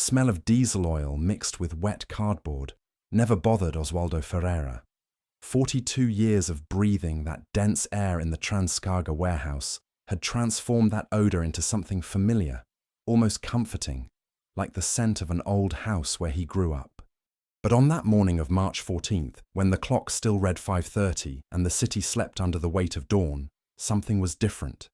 The smell of diesel oil mixed with wet cardboard never bothered Oswaldo Ferreira. 42 years of breathing that dense air in the Transcarga warehouse had transformed that odor into something familiar, almost comforting, like the scent of an old house where he grew up. But on that morning of March 14th, when the clock still read 5:30 and the city slept under the weight of dawn, something was different.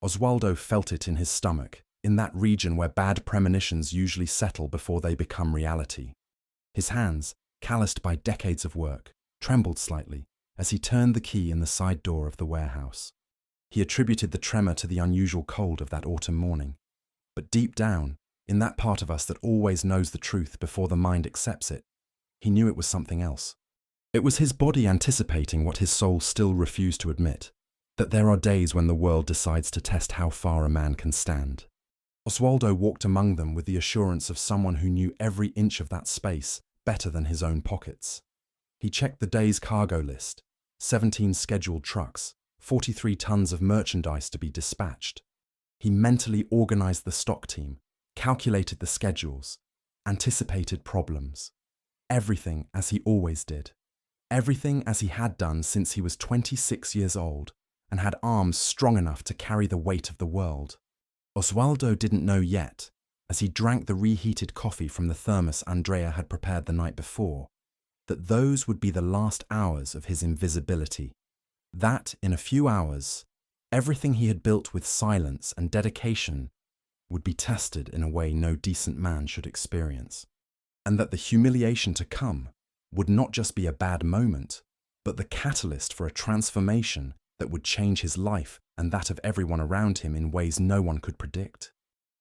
Oswaldo felt it in his stomach, in that region where bad premonitions usually settle before they become reality. His hands, calloused by decades of work, trembled slightly as he turned the key in the side door of the warehouse. He attributed the tremor to the unusual cold of that autumn morning. But deep down, in that part of us that always knows the truth before the mind accepts it, he knew it was something else. It was his body anticipating what his soul still refused to admit, that there are days when the world decides to test how far a man can stand. Oswaldo walked among them with the assurance of someone who knew every inch of that space better than his own pockets. He checked the day's cargo list, 17 scheduled trucks, 43 tons of merchandise to be dispatched. He mentally organized the stock team, calculated the schedules, anticipated problems. Everything as he always did. Everything as he had done since he was 26 years old and had arms strong enough to carry the weight of the world. Oswaldo didn't know yet, as he drank the reheated coffee from the thermos Andrea had prepared the night before, that those would be the last hours of his invisibility. That, in a few hours, everything he had built with silence and dedication would be tested in a way no decent man should experience. And that the humiliation to come would not just be a bad moment, but the catalyst for a transformation that would change his life and that of everyone around him in ways no one could predict.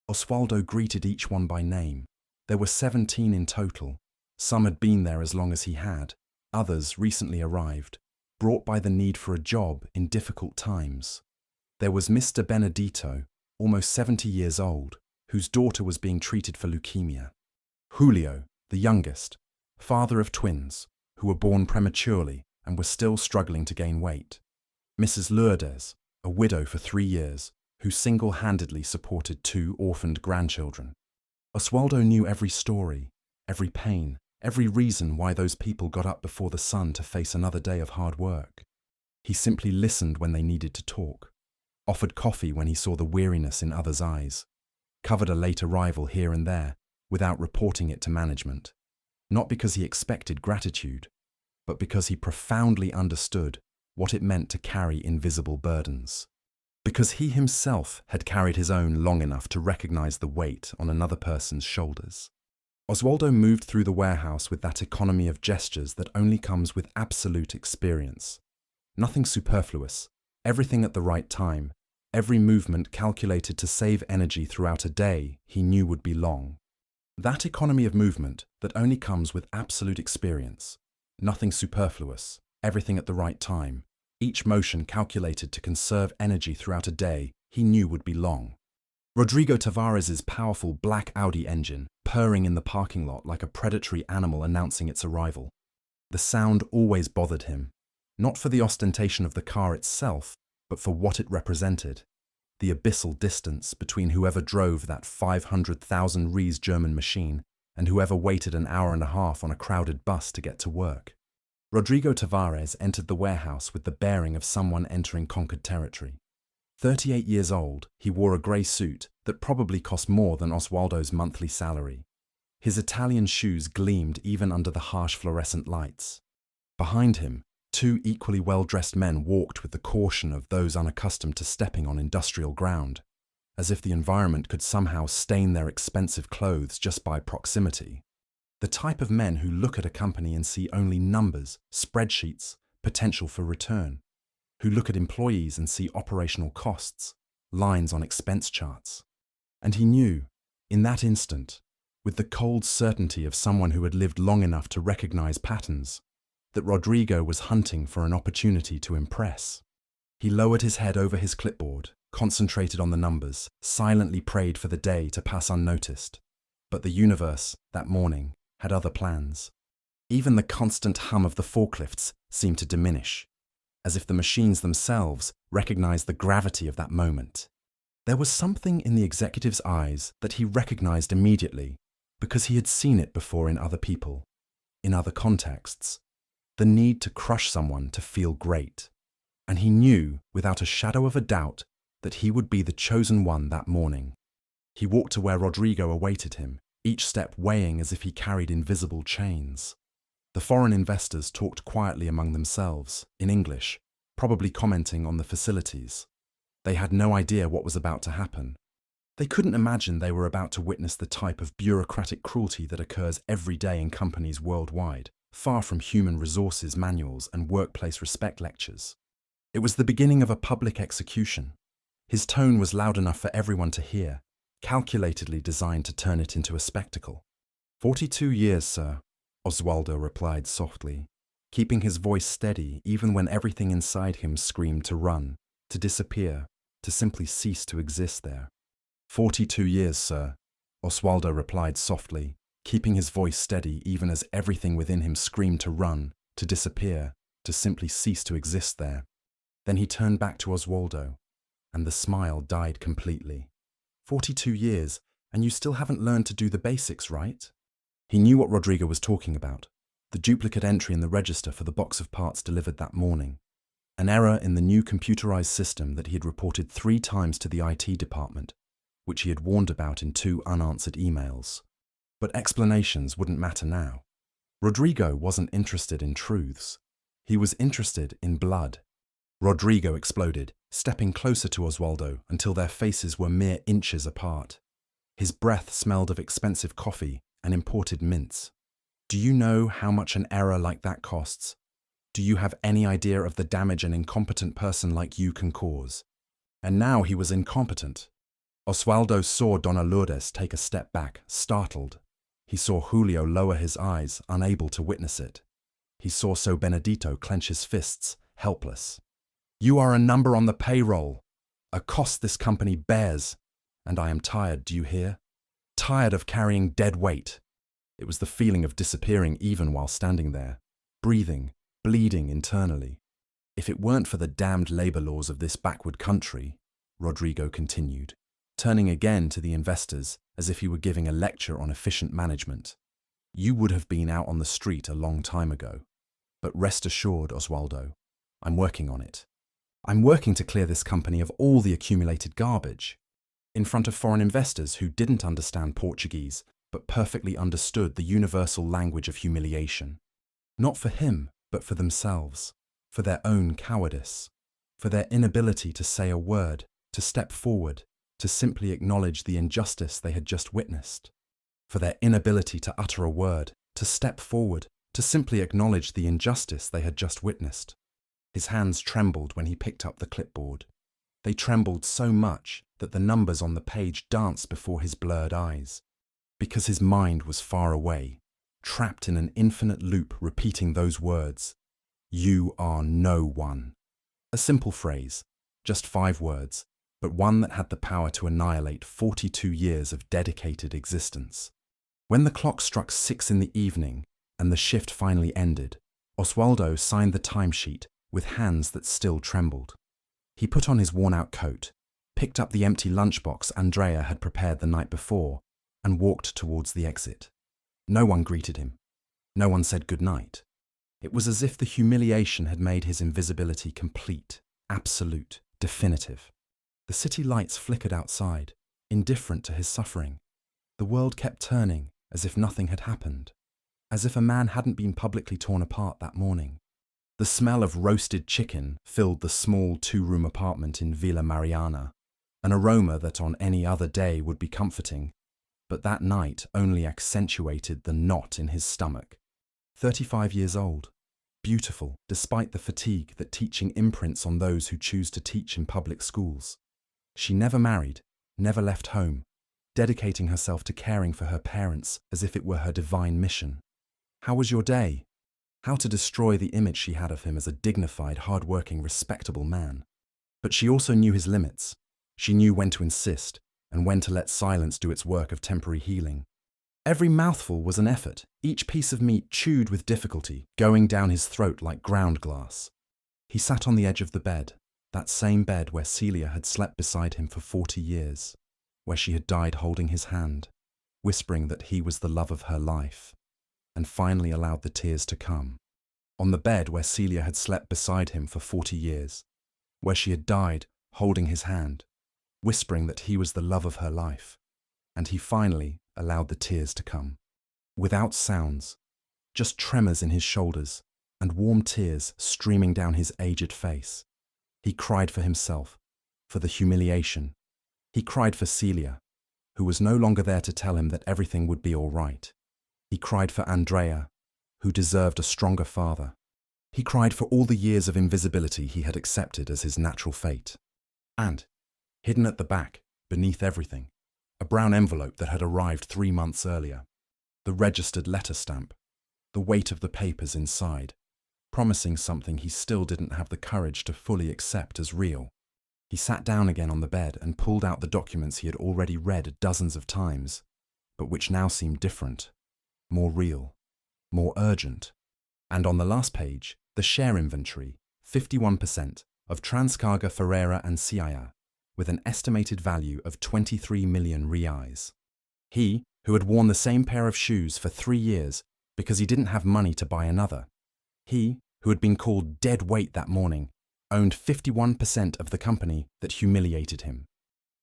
Oswaldo greeted each one by name. There were 17 in total. Some had been there as long as he had, others recently arrived, brought by the need for a job in difficult times. There was Mr. Benedito, almost 70 years old, whose daughter was being treated for leukemia. Julio, the youngest, father of twins, who were born prematurely and were still struggling to gain weight. Mrs. Lourdes, a widow for 3 years, who single-handedly supported 2 orphaned grandchildren. Oswaldo knew every story, every pain, every reason why those people got up before the sun to face another day of hard work. He simply listened when they needed to talk, offered coffee when he saw the weariness in others' eyes, covered a late arrival here and there without reporting it to management, not because he expected gratitude, but because he profoundly understood what it meant to carry invisible burdens. Because he himself had carried his own long enough to recognize the weight on another person's shoulders. Oswaldo moved through the warehouse with that economy of gestures that only comes with absolute experience. Nothing superfluous, everything at the right time, every movement calculated to save energy throughout a day he knew would be long. That economy of movement that only comes with absolute experience. Nothing superfluous, everything at the right time, each motion calculated to conserve energy throughout a day he knew would be long. Rodrigo Tavares's powerful black Audi engine purring in the parking lot like a predatory animal announcing its arrival. The sound always bothered him, not for the ostentation of the car itself, but for what it represented. The abyssal distance between whoever drove that 500,000 Ries German machine and whoever waited an hour and a half on a crowded bus to get to work. Rodrigo Tavares entered the warehouse with the bearing of someone entering conquered territory. 38 years old, he wore a grey suit that probably cost more than Oswaldo's monthly salary. His Italian shoes gleamed even under the harsh fluorescent lights. Behind him, 2 equally well-dressed men walked with the caution of those unaccustomed to stepping on industrial ground, as if the environment could somehow stain their expensive clothes just by proximity. The type of men who look at a company and see only numbers, spreadsheets, potential for return. Who look at employees and see operational costs, lines on expense charts. And he knew, in that instant, with the cold certainty of someone who had lived long enough to recognize patterns, that Rodrigo was hunting for an opportunity to impress. He lowered his head over his clipboard, concentrated on the numbers, silently prayed for the day to pass unnoticed. But the universe, that morning, had other plans. Even the constant hum of the forklifts seemed to diminish, as if the machines themselves recognized the gravity of that moment. There was something in the executive's eyes that he recognized immediately, because he had seen it before in other people, in other contexts. The need to crush someone to feel great. And he knew, without a shadow of a doubt, that he would be the chosen one that morning. He walked to where Rodrigo awaited him, each step weighing as if he carried invisible chains. The foreign investors talked quietly among themselves, in English, probably commenting on the facilities. They had no idea what was about to happen. They couldn't imagine they were about to witness the type of bureaucratic cruelty that occurs every day in companies worldwide, far from human resources manuals and workplace respect lectures. It was the beginning of a public execution. His tone was loud enough for everyone to hear, calculatedly designed to turn it into a spectacle. 42 years, sir, Oswaldo replied softly, keeping his voice steady even when everything inside him screamed to run, to disappear, to simply cease to exist there. 42 years, sir, Oswaldo replied softly, keeping his voice steady even as everything within him screamed to run, to disappear, to simply cease to exist there. Then he turned back to Oswaldo, and the smile died completely. 42 years, and you still haven't learned to do the basics, right? He knew what Rodrigo was talking about, the duplicate entry in the register for the box of parts delivered that morning. An error in the new computerized system that he had reported 3 times to the IT department, which he had warned about in 2 unanswered emails. But explanations wouldn't matter now. Rodrigo wasn't interested in truths. He was interested in blood. Rodrigo exploded, stepping closer to Oswaldo until their faces were mere inches apart. His breath smelled of expensive coffee and imported mints. Do you know how much an error like that costs? Do you have any idea of the damage an incompetent person like you can cause? And now he was incompetent. Oswaldo saw Dona Lourdes take a step back, startled. He saw Julio lower his eyes, unable to witness it. He saw So Benedito clench his fists, helpless. You are a number on the payroll, a cost this company bears, and I am tired, do you hear? Tired of carrying dead weight. It was the feeling of disappearing even while standing there, breathing, bleeding internally. If it weren't for the damned labor laws of this backward country, Rodrigo continued, turning again to the investors as if he were giving a lecture on efficient management, you would have been out on the street a long time ago. But rest assured, Oswaldo, I'm working on it. I'm working to clear this company of all the accumulated garbage. In front of foreign investors who didn't understand Portuguese, but perfectly understood the universal language of humiliation. Not for him, but for themselves, for their own cowardice, for their inability to say a word, to step forward, to simply acknowledge the injustice they had just witnessed, for their inability to utter a word, to step forward, to simply acknowledge the injustice they had just witnessed. His hands trembled when he picked up the clipboard. They trembled so much that the numbers on the page danced before his blurred eyes, because his mind was far away, trapped in an infinite loop repeating those words. You are no one. A simple phrase, just 5 words, but one that had the power to annihilate 42 years of dedicated existence. When the clock struck 6 in the evening and the shift finally ended, Oswaldo signed the timesheet with hands that still trembled. He put on his worn-out coat, picked up the empty lunchbox Andrea had prepared the night before, and walked towards the exit. No one greeted him. No one said goodnight. It was as if the humiliation had made his invisibility complete, absolute, definitive. The city lights flickered outside, indifferent to his suffering. The world kept turning as if nothing had happened, as if a man hadn't been publicly torn apart that morning. The smell of roasted chicken filled the small 2-room apartment in Villa Mariana, an aroma that on any other day would be comforting, but that night only accentuated the knot in his stomach. 35 years old, beautiful despite the fatigue that teaching imprints on those who choose to teach in public schools. She never married, never left home, dedicating herself to caring for her parents as if it were her divine mission. How was your day? How to destroy the image she had of him as a dignified, hard-working, respectable man. But she also knew his limits. She knew when to insist, and when to let silence do its work of temporary healing. Every mouthful was an effort, each piece of meat chewed with difficulty, going down his throat like ground glass. He sat on the edge of the bed, that same bed where Celia had slept beside him for 40 years, where she had died holding his hand. whispering that he was the love of her life, and finally allowed the tears to come. On the bed where Celia had slept beside him for 40 years, where she had died holding his hand, whispering that he was the love of her life, and he finally allowed the tears to come. Without sounds, just tremors in his shoulders and warm tears streaming down his aged face. He cried for himself, for the humiliation. He cried for Celia, who was no longer there to tell him that everything would be all right. He cried for Andrea, who deserved a stronger father. He cried for all the years of invisibility he had accepted as his natural fate. And, hidden at the back, beneath everything, a brown envelope that had arrived 3 months earlier. The registered letter stamp, the weight of the papers inside, promising something he still didn't have the courage to fully accept as real. He sat down again on the bed and pulled out the documents he had already read dozens of times, but which now seemed different, more real, more urgent. And on the last page, the share inventory, 51%, of Transcarga Ferreira and Cia, with an estimated value of 23 million reais. He, who had worn the same pair of shoes for 3 years because he didn't have money to buy another. He, who had been called dead weight that morning, owned 51% of the company that humiliated him.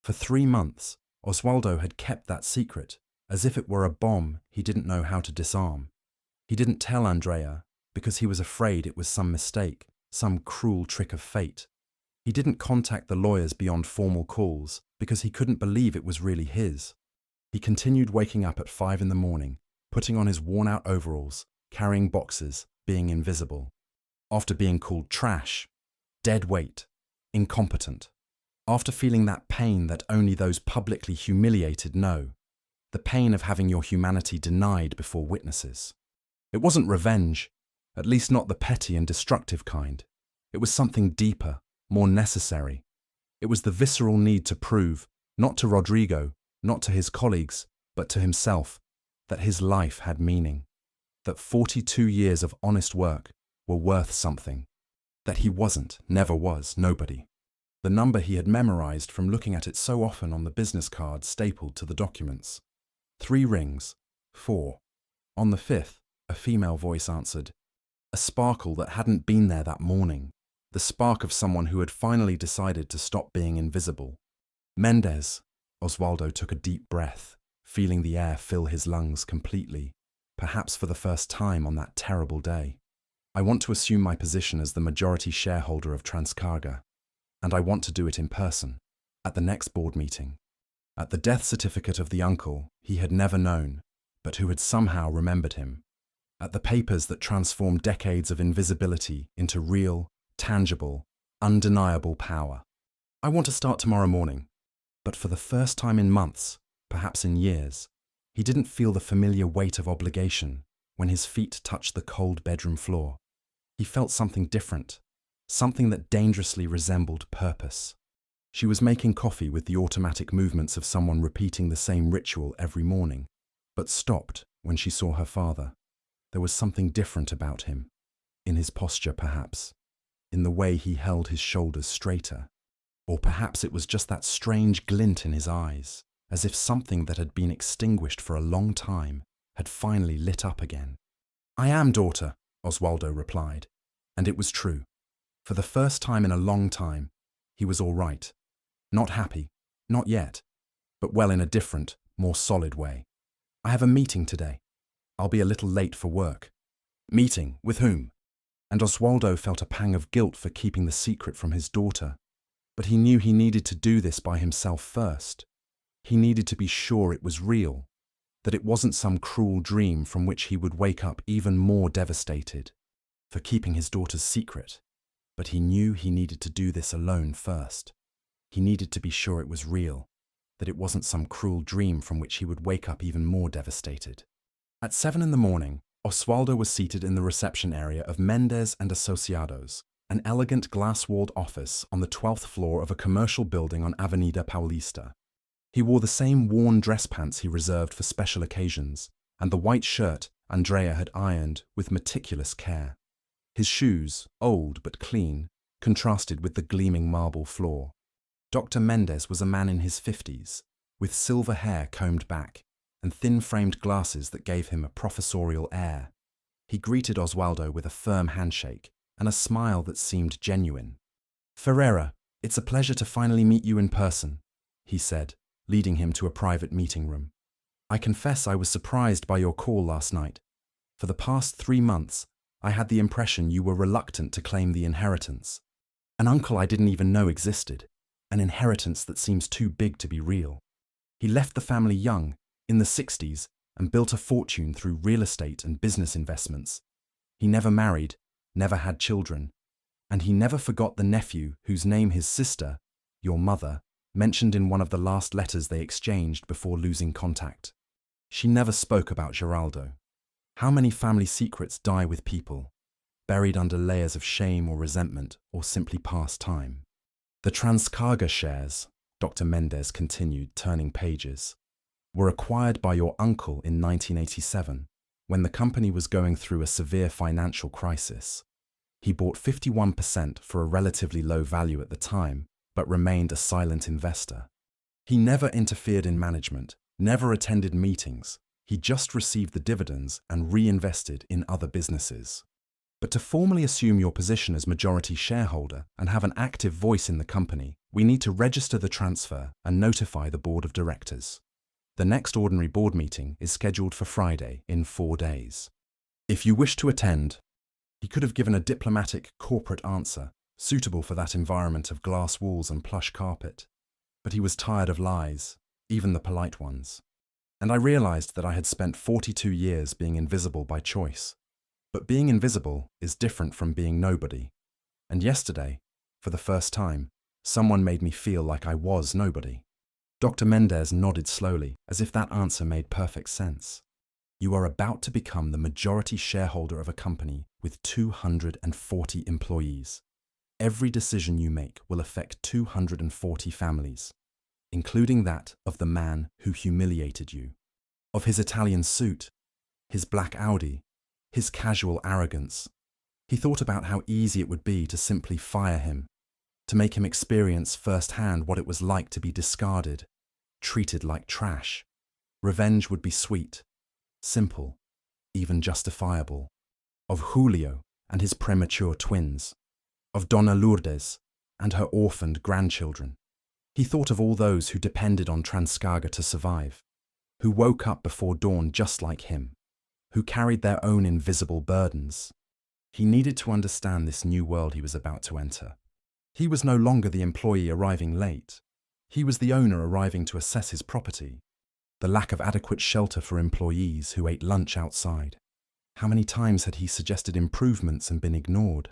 For 3 months, Oswaldo had kept that secret, as if it were a bomb he didn't know how to disarm. He didn't tell Andrea because he was afraid it was some mistake, some cruel trick of fate. He didn't contact the lawyers beyond formal calls because he couldn't believe it was really his. He continued waking up at 5 in the morning, putting on his worn-out overalls, carrying boxes, being invisible. After being called trash, dead weight, incompetent. After feeling that pain that only those publicly humiliated know, the pain of having your humanity denied before witnesses. It wasn't revenge, at least not the petty and destructive kind. It was something deeper, more necessary. It was the visceral need to prove, not to Rodrigo, not to his colleagues, but to himself, that his life had meaning, that 42 years of honest work were worth something, that he wasn't, never was, nobody. The number he had memorized from looking at it so often on the business card stapled to the documents. 3 rings, 4. On the 5th, a female voice answered, a sparkle that hadn't been there that morning, the spark of someone who had finally decided to stop being invisible. Mendes. Oswaldo took a deep breath, feeling the air fill his lungs completely, perhaps for the first time on that terrible day. I want to assume my position as the majority shareholder of Transcarga, and I want to do it in person, at the next board meeting, at the death certificate of the uncle he had never known, but who had somehow remembered him, at the papers that transformed decades of invisibility into real, tangible, undeniable power. I want to start tomorrow morning. But for the first time in months, perhaps in years, he didn't feel the familiar weight of obligation when his feet touched the cold bedroom floor. He felt something different, something that dangerously resembled purpose. She was making coffee with the automatic movements of someone repeating the same ritual every morning, but stopped when she saw her father. There was something different about him, in his posture perhaps, in the way he held his shoulders straighter. Or perhaps it was just that strange glint in his eyes, as if something that had been extinguished for a long time had finally lit up again. I am, daughter, Oswaldo replied, and it was true. For the first time in a long time, he was all right. Not happy, not yet, but well in a different, more solid way. I have a meeting today. I'll be a little late for work. Meeting? With whom? And Oswaldo felt a pang of guilt for keeping the secret from his daughter. But he knew he needed to do this by himself first. He needed to be sure it was real, that it wasn't some cruel dream from which he would wake up even more devastated for keeping his daughter's secret. But he knew he needed to do this alone first. He needed to be sure it was real, that it wasn't some cruel dream from which he would wake up even more devastated. At 7 in the morning, Oswaldo was seated in the reception area of Mendes and Associados, an elegant glass-walled office on the 12th floor of a commercial building on Avenida Paulista. He wore the same worn dress pants he reserved for special occasions, and the white shirt Andrea had ironed with meticulous care. His shoes, old but clean, contrasted with the gleaming marble floor. Dr. Mendes was a man in his 50s, with silver hair combed back, and thin-framed glasses that gave him a professorial air. He greeted Oswaldo with a firm handshake and a smile that seemed genuine. "Ferreira, it's a pleasure to finally meet you in person," he said, leading him to a private meeting room. "I confess I was surprised by your call last night. For the past 3 months, I had the impression you were reluctant to claim the inheritance. An uncle I didn't even know existed, an inheritance that seems too big to be real. He left the family young, in the 60s, and built a fortune through real estate and business investments. He never married, never had children, and he never forgot the nephew whose name his sister, your mother, mentioned in one of the last letters they exchanged before losing contact. She never spoke about Geraldo. How many family secrets die with people, buried under layers of shame or resentment, or simply past time? The Transcarga shares," Dr. Mendez continued, turning pages, "were acquired by your uncle in 1987, when the company was going through a severe financial crisis. He bought 51% for a relatively low value at the time, but remained a silent investor. He never interfered in management, never attended meetings. He just received the dividends and reinvested in other businesses. But to formally assume your position as majority shareholder and have an active voice in the company, we need to register the transfer and notify the board of directors. The next ordinary board meeting is scheduled for Friday in 4 days. If you wish to attend," he could have given a diplomatic corporate answer, suitable for that environment of glass walls and plush carpet. But he was tired of lies, even the polite ones. And I realized that I had spent 42 years being invisible by choice. But being invisible is different from being nobody. And yesterday, for the first time, someone made me feel like I was nobody. Dr. Mendez nodded slowly, as if that answer made perfect sense. "You are about to become the majority shareholder of a company with 240 employees. Every decision you make will affect 240 families, including that of the man who humiliated you, of his Italian suit, his black Audi, his casual arrogance." He thought about how easy it would be to simply fire him, to make him experience firsthand what it was like to be discarded, treated like trash. Revenge would be sweet, simple, even justifiable. Of Julio and his premature twins, of Donna Lourdes and her orphaned grandchildren. He thought of all those who depended on Transcarga to survive, who woke up before dawn just like him, who carried their own invisible burdens. He needed to understand this new world he was about to enter. He was no longer the employee arriving late. He was the owner arriving to assess his property. The lack of adequate shelter for employees who ate lunch outside. How many times had he suggested improvements and been ignored?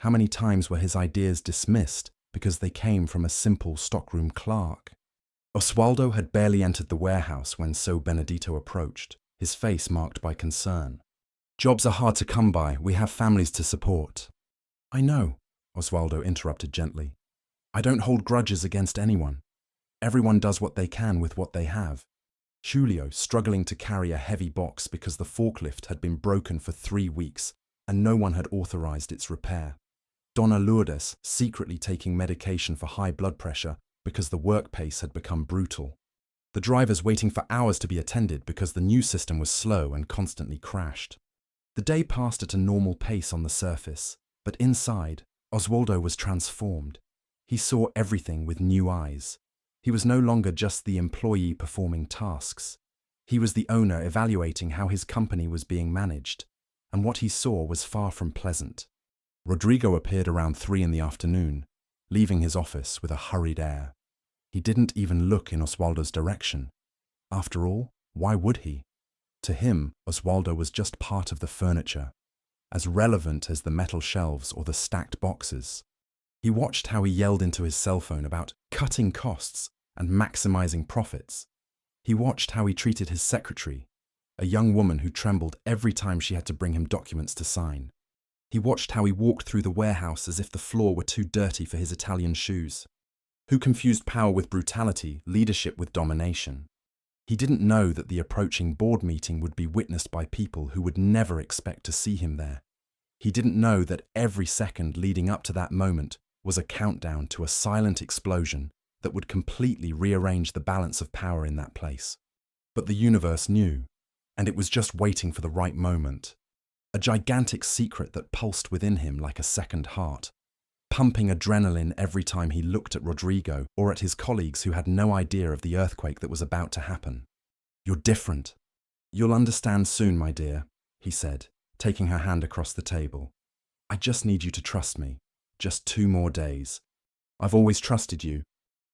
How many times were his ideas dismissed because they came from a simple stockroom clerk? Oswaldo had barely entered the warehouse when So Benedito approached, his face marked by concern. "Jobs are hard to come by. We have families to support." "I know," Oswaldo interrupted gently. "I don't hold grudges against anyone. Everyone does what they can with what they have." Julio, struggling to carry a heavy box because the forklift had been broken for 3 weeks and no one had authorized its repair. Donna Lourdes, secretly taking medication for high blood pressure because the work pace had become brutal. The drivers waiting for hours to be attended because the new system was slow and constantly crashed. The day passed at a normal pace on the surface, but inside, Oswaldo was transformed. He saw everything with new eyes. He was no longer just the employee performing tasks. He was the owner evaluating how his company was being managed, and what he saw was far from pleasant. Rodrigo appeared around 3 in the afternoon, leaving his office with a hurried air. He didn't even look in Oswaldo's direction. After all, why would he? To him, Oswaldo was just part of the furniture, as relevant as the metal shelves or the stacked boxes. He watched how he yelled into his cell phone about cutting costs and maximizing profits. He watched how he treated his secretary, a young woman who trembled every time she had to bring him documents to sign. He watched how he walked through the warehouse as if the floor were too dirty for his Italian shoes. Who confused power with brutality, leadership with domination. He didn't know that the approaching board meeting would be witnessed by people who would never expect to see him there. He didn't know that every second leading up to that moment was a countdown to a silent explosion that would completely rearrange the balance of power in that place. But the universe knew, and it was just waiting for the right moment. A gigantic secret that pulsed within him like a second heart, pumping adrenaline every time he looked at Rodrigo or at his colleagues who had no idea of the earthquake that was about to happen. "You're different. You'll understand soon, my dear," he said, taking her hand across the table. "I just need you to trust me. Just 2 more days. I've always trusted you."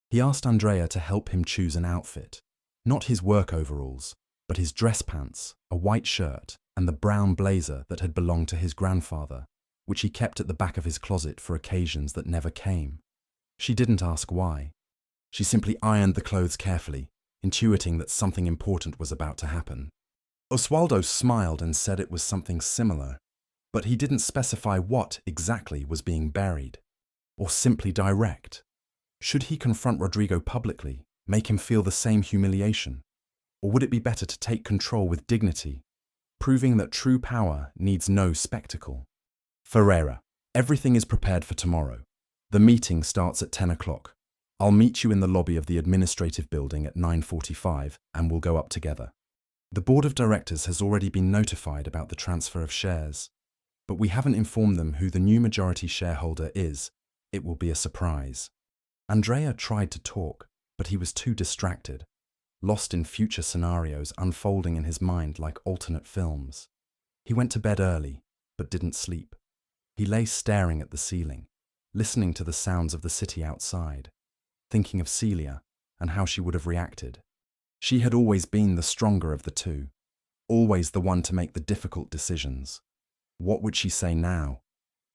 He asked Andrea to help him choose an outfit. Not his work overalls, but his dress pants, a white shirt, and the brown blazer that had belonged to his grandfather, which he kept at the back of his closet for occasions that never came. She didn't ask why. She simply ironed the clothes carefully, intuiting that something important was about to happen. Oswaldo smiled and said it was something similar, but he didn't specify what exactly was being buried, or simply direct. Should he confront Rodrigo publicly, make him feel the same humiliation? Or would it be better to take control with dignity, proving that true power needs no spectacle? "Ferreira, everything is prepared for tomorrow. The meeting starts at 10 o'clock. I'll meet you in the lobby of the administrative building at 9:45 and we'll go up together. The board of directors has already been notified about the transfer of shares, but we haven't informed them who the new majority shareholder is. It will be a surprise." Andrea tried to talk, but he was too distracted, lost in future scenarios unfolding in his mind like alternate films. He went to bed early, but didn't sleep. He lay staring at the ceiling, listening to the sounds of the city outside, thinking of Celia and how she would have reacted. She had always been the stronger of the two, always the one to make the difficult decisions. What would she say now?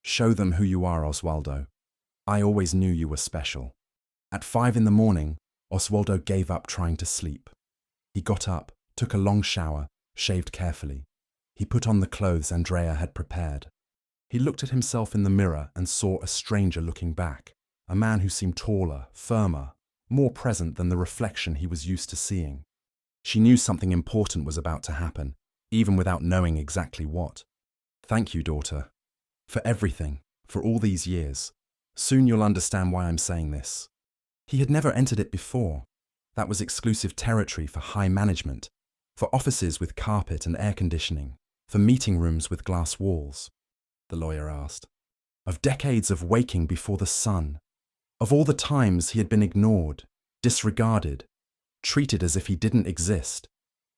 "Show them who you are, Oswaldo. I always knew you were special." At 5 in the morning, Oswaldo gave up trying to sleep. He got up, took a long shower, shaved carefully. He put on the clothes Andrea had prepared. He looked at himself in the mirror and saw a stranger looking back, a man who seemed taller, firmer, more present than the reflection he was used to seeing. She knew something important was about to happen, even without knowing exactly what. "Thank you, daughter, for everything, for all these years. Soon you'll understand why I'm saying this." He had never entered it before. That was exclusive territory for high management, for offices with carpet and air conditioning, for meeting rooms with glass walls. The lawyer asked. Of decades of waking before the sun, of all the times he had been ignored, disregarded, treated as if he didn't exist.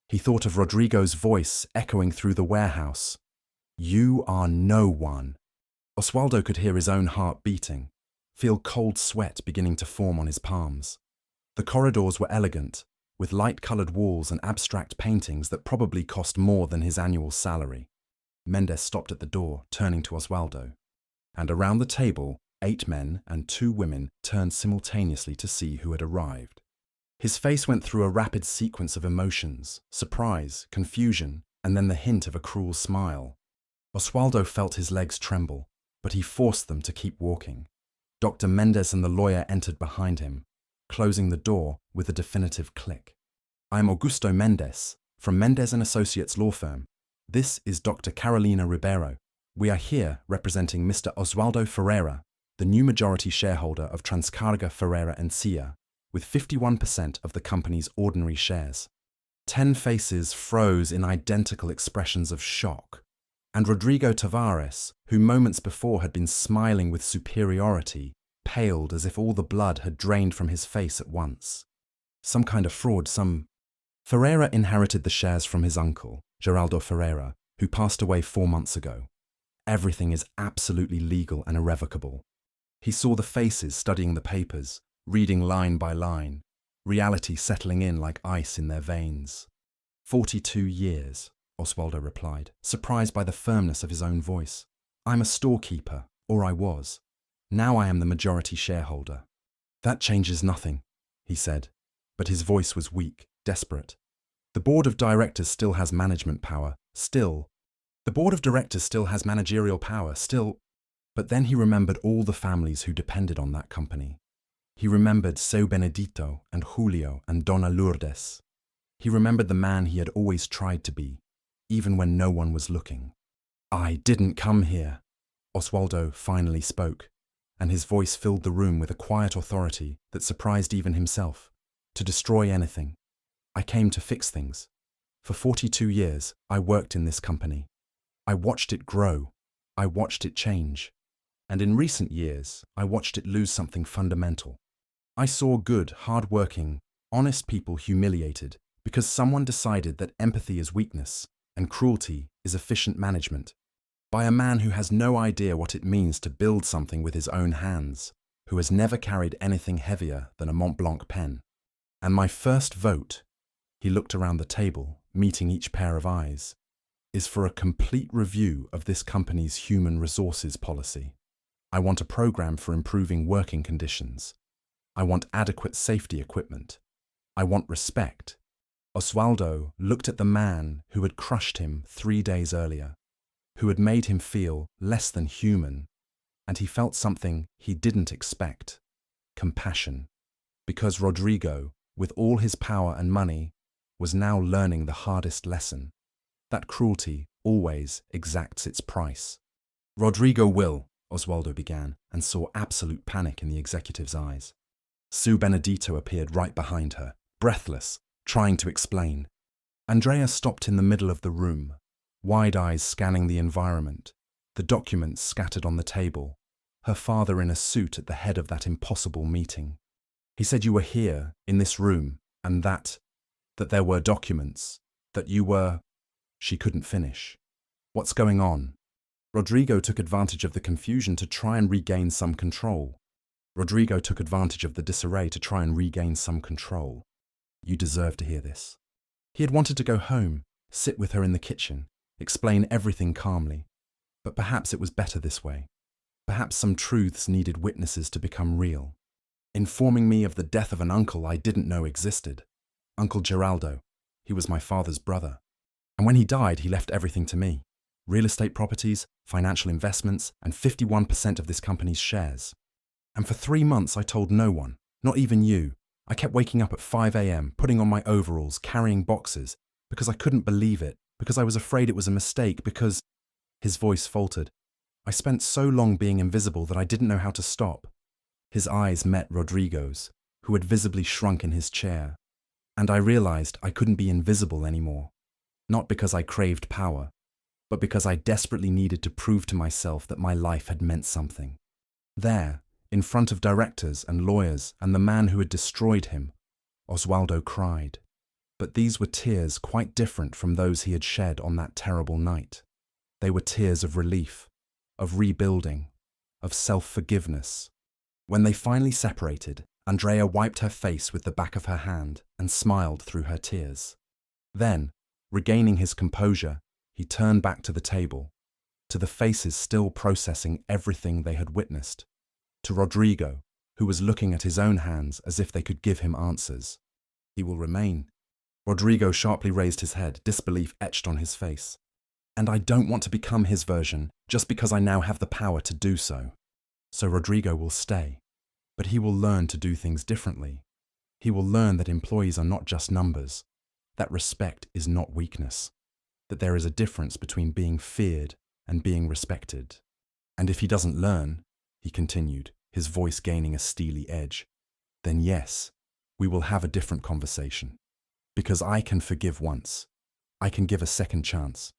He thought of Rodrigo's voice echoing through the warehouse. "You are no one." Oswaldo could hear his own heart beating, feel cold sweat beginning to form on his palms. The corridors were elegant, with light-coloured walls and abstract paintings that probably cost more than his annual salary. Mendes stopped at the door, turning to Oswaldo. And around the table, 8 men and 2 women turned simultaneously to see who had arrived. His face went through a rapid sequence of emotions, surprise, confusion, and then the hint of a cruel smile. Oswaldo felt his legs tremble, but he forced them to keep walking. Dr. Mendes and the lawyer entered behind him, closing the door with a definitive click. "I am Augusto Mendes, from Mendes & Associates law firm. This is Dr. Carolina Ribeiro. We are here representing Mr. Oswaldo Ferreira, the new majority shareholder of Transcarga Ferreira & Cia, with 51% of the company's ordinary shares." 10 faces froze in identical expressions of shock, and Rodrigo Tavares, who moments before had been smiling with superiority, paled as if all the blood had drained from his face at once. Some kind of fraud, Ferreira inherited the shares from his uncle, Geraldo Ferreira, who passed away 4 months ago. Everything is absolutely legal and irrevocable. He saw the faces studying the papers, reading line by line, reality settling in like ice in their veins. 42 years, Oswaldo replied, surprised by the firmness of his own voice. "I'm a storekeeper, or I was. Now I am the majority shareholder." "That changes nothing," he said, but his voice was weak, desperate. "The board of directors still has management power, still. The board of directors still has managerial power, still." But then he remembered all the families who depended on that company. He remembered Seu Benedito and Julio and Dona Lourdes. He remembered the man he had always tried to be, even when no one was looking. "I didn't come here," Oswaldo finally spoke, and his voice filled the room with a quiet authority that surprised even himself, "to destroy anything. I came to fix things. For 42 years, I worked in this company. I watched it grow. I watched it change. And in recent years, I watched it lose something fundamental. I saw good, hard-working, honest people humiliated because someone decided that empathy is weakness and cruelty is efficient management, by a man who has no idea what it means to build something with his own hands, who has never carried anything heavier than a Mont Blanc pen. And my first vote, he looked around the table, meeting each pair of eyes, is for a complete review of this company's human resources policy. I want a program for improving working conditions. I want adequate safety equipment. I want respect. Oswaldo looked at the man who had crushed him 3 days earlier, who had made him feel less than human, and he felt something he didn't expect: compassion. Because Rodrigo, with all his power and money, was now learning the hardest lesson: that cruelty always exacts its price. Rodrigo will, Oswaldo began, and saw absolute panic in the executive's eyes. Sue Benedito appeared right behind her, breathless, trying to explain. Andrea stopped in the middle of the room, wide eyes scanning the environment, the documents scattered on the table, her father in a suit at the head of that impossible meeting. He said you were here, in this room, and that there were documents, that you were... She couldn't finish. What's going on? Rodrigo took advantage of the confusion to try and regain some control. Rodrigo took advantage of the disarray to try and regain some control. You deserve to hear this. He had wanted to go home, sit with her in the kitchen, explain everything calmly. But perhaps it was better this way. Perhaps some truths needed witnesses to become real. Informing me of the death of an uncle I didn't know existed. Uncle Geraldo. He was my father's brother. And when he died, he left everything to me. Real estate properties, financial investments, and 51% of this company's shares. And for 3 months I told no one, not even you. I kept waking up at 5 a.m., putting on my overalls, carrying boxes, because I couldn't believe it, because I was afraid it was a mistake, because... His voice faltered. I spent so long being invisible that I didn't know how to stop. His eyes met Rodrigo's, who had visibly shrunk in his chair. And I realized I couldn't be invisible anymore. Not because I craved power, but because I desperately needed to prove to myself that my life had meant something. There, in front of directors and lawyers and the man who had destroyed him, Oswaldo cried. But these were tears quite different from those he had shed on that terrible night. They were tears of relief, of rebuilding, of self-forgiveness. When they finally separated, Andrea wiped her face with the back of her hand and smiled through her tears. Then, regaining his composure, he turned back to the table, to the faces still processing everything they had witnessed, to Rodrigo, who was looking at his own hands as if they could give him answers. He will remain. Rodrigo sharply raised his head, disbelief etched on his face. And I don't want to become his version just because I now have the power to do so. So Rodrigo will stay, but he will learn to do things differently. He will learn that employees are not just numbers, that respect is not weakness, that there is a difference between being feared and being respected. And if he doesn't learn, he continued, his voice gaining a steely edge, then yes, we will have a different conversation. Because I can forgive once, I can give a second chance,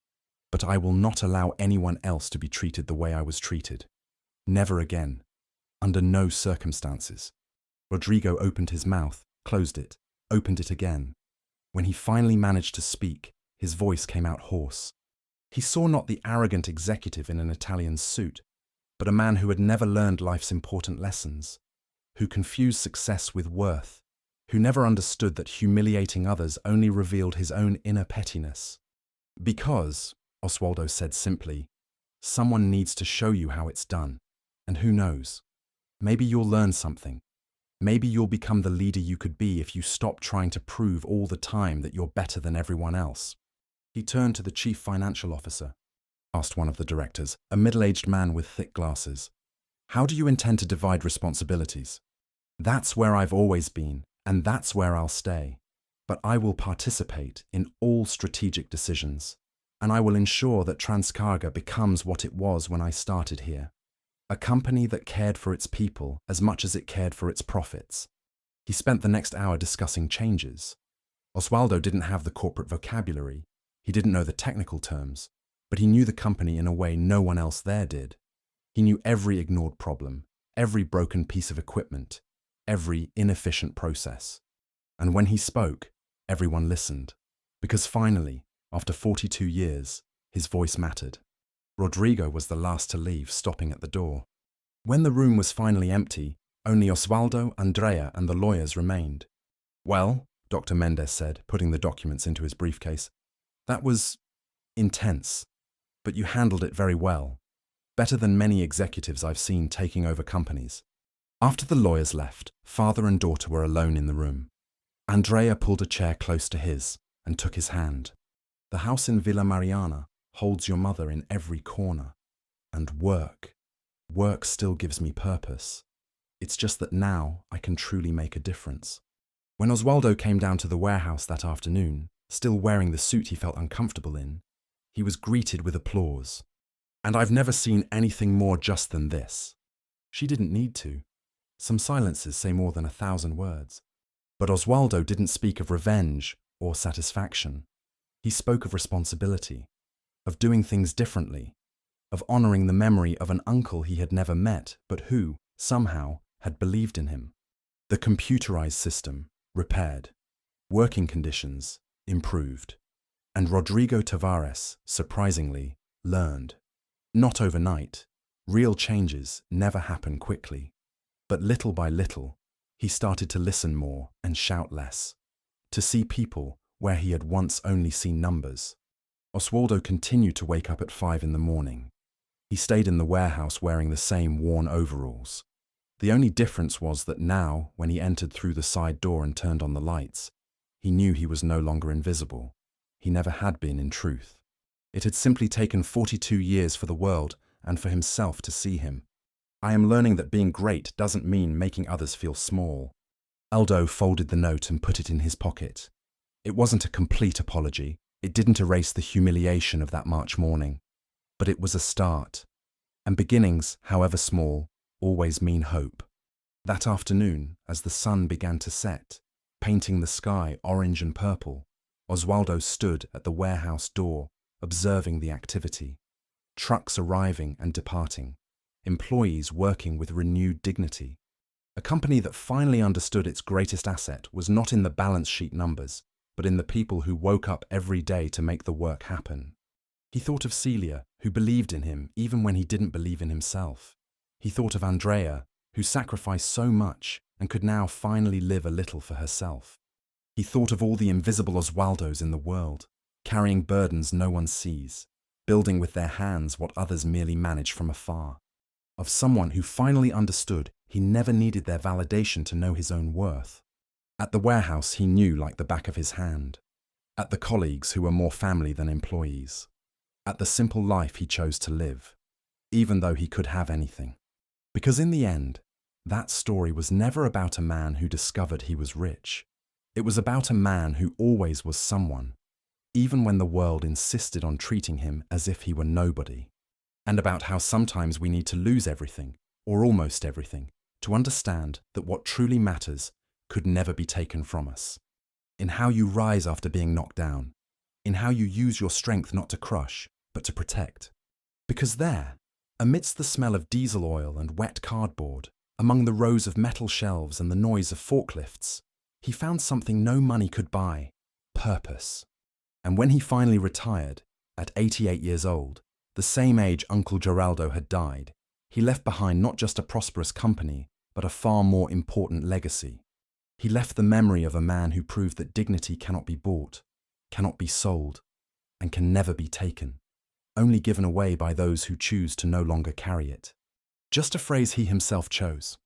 but I will not allow anyone else to be treated the way I was treated. Never again. Under no circumstances. Rodrigo opened his mouth, closed it, opened it again. When he finally managed to speak, his voice came out hoarse. He saw not the arrogant executive in an Italian suit, but a man who had never learned life's important lessons, who confused success with worth, who never understood that humiliating others only revealed his own inner pettiness. Because, Oswaldo said simply, someone needs to show you how it's done. And who knows? Maybe you'll learn something. Maybe you'll become the leader you could be if you stop trying to prove all the time that you're better than everyone else. He turned to the chief financial officer, asked one of the directors, a middle-aged man with thick glasses. How do you intend to divide responsibilities? That's where I've always been, and that's where I'll stay. But I will participate in all strategic decisions, and I will ensure that Transcarga becomes what it was when I started here. A company that cared for its people as much as it cared for its profits. He spent the next hour discussing changes. Oswaldo didn't have the corporate vocabulary, he didn't know the technical terms, but he knew the company in a way no one else there did. He knew every ignored problem, every broken piece of equipment, every inefficient process. And when he spoke, everyone listened, because finally, after 42 years, his voice mattered. Rodrigo was the last to leave, stopping at the door. When the room was finally empty, only Oswaldo, Andrea, and the lawyers remained. "Well," Dr. Mendez said, putting the documents into his briefcase, "that was intense, but you handled it very well. Better than many executives I've seen taking over companies." After the lawyers left, father and daughter were alone in the room. Andrea pulled a chair close to his and took his hand. "The house in Villa Mariana holds your mother in every corner. And work still gives me purpose. It's just that now I can truly make a difference." When Oswaldo came down to the warehouse that afternoon, still wearing the suit he felt uncomfortable in, he was greeted with applause. "And I've never seen anything more just than this." She didn't need to. Some silences say more than 1,000 words. But Oswaldo didn't speak of revenge or satisfaction. He spoke of responsibility, of doing things differently, of honoring the memory of an uncle he had never met, but who, somehow, had believed in him. The computerized system repaired, working conditions improved, and Rodrigo Tavares, surprisingly, learned. Not overnight. Real changes never happen quickly. But little by little, he started to listen more and shout less, to see people where he had once only seen numbers. Oswaldo continued to wake up at 5 in the morning. He stayed in the warehouse wearing the same worn overalls. The only difference was that now, when he entered through the side door and turned on the lights, he knew he was no longer invisible. He never had been, in truth. It had simply taken 42 years for the world and for himself to see him. "I am learning that being great doesn't mean making others feel small." Aldo folded the note and put it in his pocket. It wasn't a complete apology. It didn't erase the humiliation of that March morning. But it was a start. And beginnings, however small, always mean hope. That afternoon, as the sun began to set, painting the sky orange and purple, Oswaldo stood at the warehouse door, observing the activity. Trucks arriving and departing, employees working with renewed dignity. A company that finally understood its greatest asset was not in the balance sheet numbers, but in the people who woke up every day to make the work happen. He thought of Celia, who believed in him even when he didn't believe in himself. He thought of Andrea, who sacrificed so much and could now finally live a little for herself. He thought of all the invisible Oswaldos in the world, carrying burdens no one sees, building with their hands what others merely manage from afar. Of someone who finally understood he never needed their validation to know his own worth. At the warehouse he knew like the back of his hand. At the colleagues who were more family than employees. At the simple life he chose to live, even though he could have anything. Because in the end, that story was never about a man who discovered he was rich. It was about a man who always was someone, even when the world insisted on treating him as if he were nobody. And about how sometimes we need to lose everything, or almost everything, to understand that what truly matters could never be taken from us. In how you rise after being knocked down. In how you use your strength not to crush, but to protect. Because there, amidst the smell of diesel oil and wet cardboard, among the rows of metal shelves and the noise of forklifts, he found something no money could buy: purpose. And when he finally retired, at 88 years old, the same age Uncle Geraldo had died, he left behind not just a prosperous company, but a far more important legacy. He left the memory of a man who proved that dignity cannot be bought, cannot be sold, and can never be taken, only given away by those who choose to no longer carry it. Just a phrase he himself chose.